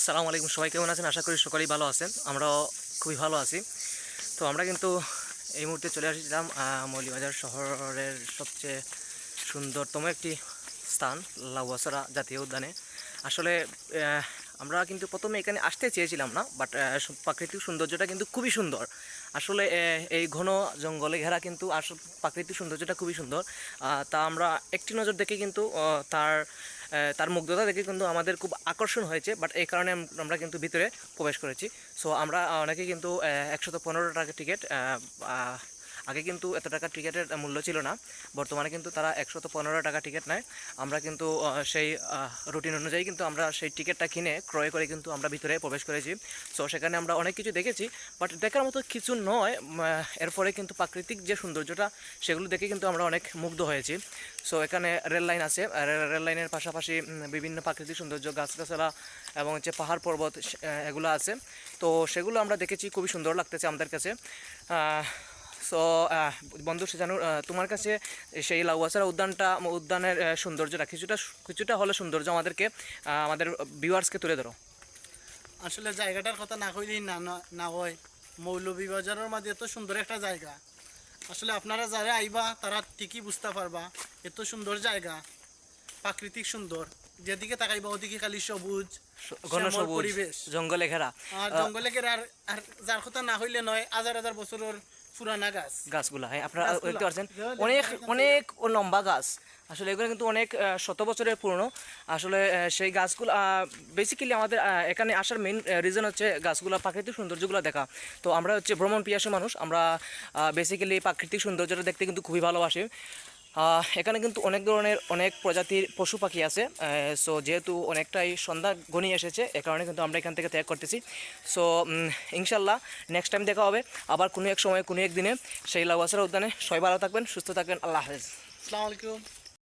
আসসালামু আলাইকুম, সবাই কেমন আছেন? আশা করি সকলেই ভালো আছেন। আমরাও খুবই ভালো আছি। তো আমরা কিন্তু এই মুহূর্তে চলে আসছিলাম মৌলভীবাজার শহরের সবচেয়ে সুন্দরতম একটি স্থান, লাউয়াছড়া জাতীয় উদ্যানে। আসলে আমরা কিন্তু প্রথমে এখানে আসতে চেয়েছিলাম না, বাট প্রাকৃতিক সৌন্দর্যটা কিন্তু খুবই সুন্দর। আসলে এই ঘন জঙ্গলে ঘেরা কিন্তু প্রাকৃতিক সৌন্দর্যটা খুবই সুন্দর। তা আমরা একটি নজর দেখে কিন্তু তার মুগ্ধতা দেখে কিন্তু আমাদের খুব আকর্ষণ হয়েছে, বাট এই কারণে আমরা কিন্তু ভিতরে প্রবেশ করেছি। সো আমরা অনেকে কিন্তু 115 টাকা টিকিট, আগে কিন্তু এত টাকা টিকিটের মূল্য ছিল না, বর্তমানে কিন্তু তারা 115 টাকা টিকিট নেয়। আমরা কিন্তু সেই রুটিন অনুযায়ী কিন্তু আমরা সেই টিকিটটা কিনে ক্রয় করে কিন্তু আমরা ভিতরে প্রবেশ করেছি। সো সেখানে আমরা অনেক কিছু দেখেছি, বাট দেখার মতো কিছু নয়। এরপরে কিন্তু প্রাকৃতিক যে সৌন্দর্যটা সেগুলো দেখে কিন্তু আমরা অনেক মুগ্ধ হয়েছি। সো এখানে রেল লাইন আছে, রেল লাইনের পাশাপাশি বিভিন্ন প্রাকৃতিক সৌন্দর্য, গাছগাছালা এবং হচ্ছে পাহাড় পর্বত এগুলো আছে। তো সেগুলো আমরা দেখেছি, খুবই সুন্দর লাগতেছে আমাদের কাছে। সো বন্ধু সেজানু, তোমার কাছে সেই লাউয়াছড়া উদ্যানের সৌন্দর্যটা কিছুটা হলে সৌন্দর্য আমাদেরকে আমাদের ভিউয়ার্সকে তুলে ধরো। আসলে জায়গাটার কথা না কইলেই না হয়। মৌলভীবাজারের মাঝে এত সুন্দর একটা জায়গা, আসলে আপনারা যারা আইবা তারা ঠিকই বুঝতে পারবা। এত সুন্দর জায়গা, প্রাকৃতিক সুন্দর, যেদিকে তাকাইবা ওদিকে খালি সবুজ ঘন শ্যামল সবুজ পরিবেশ, জঙ্গলে ঘেরা। আর জঙ্গলে ঘেরা। আর যার কথা না হইলে নয়, হাজার হাজার বছরের পুরানা গাছগুলা, হ্যাঁ আপনারা গাছগুলা দেখতে পাচ্ছেন, অনেক অনেক লম্বা গাছ। আসলে এগুলো কিন্তু অনেক শত বছরের পুরনো। আসলে সেই গাছগুলো বেসিক্যালি আমাদের এখানে আসার মেইন রিজন হচ্ছে গাছগুলো, প্রাকৃতিক সৌন্দর্যগুলো দেখা। তো আমরা হচ্ছে ভ্রমণ পিয়াসী মানুষ, আমরা বেসিক্যালি প্রাকৃতিক সৌন্দর্যটা দেখতে কিন্তু খুবই ভালোবাসি। এখানে কিন্তু অনেক ধরনের অনেক প্রজাতির পশু পাখি আছে। সো যেহেতু অনেকটাই সন্ধ্যা ঘনিয়ে এসেছে, এ কারণে কিন্তু আমরা এখান থেকে ত্যাগ করতেছি। সো ইনশাল্লাহ নেক্সট টাইম দেখা হবে আবার কোনো এক সময় কোনো এক দিনে সেই লাউয়াছড়া উদ্যানে। সবাই ভালো থাকবেন, সুস্থ থাকবেন, আল্লাহ হাফেজ। আসসালামু আলাইকুম।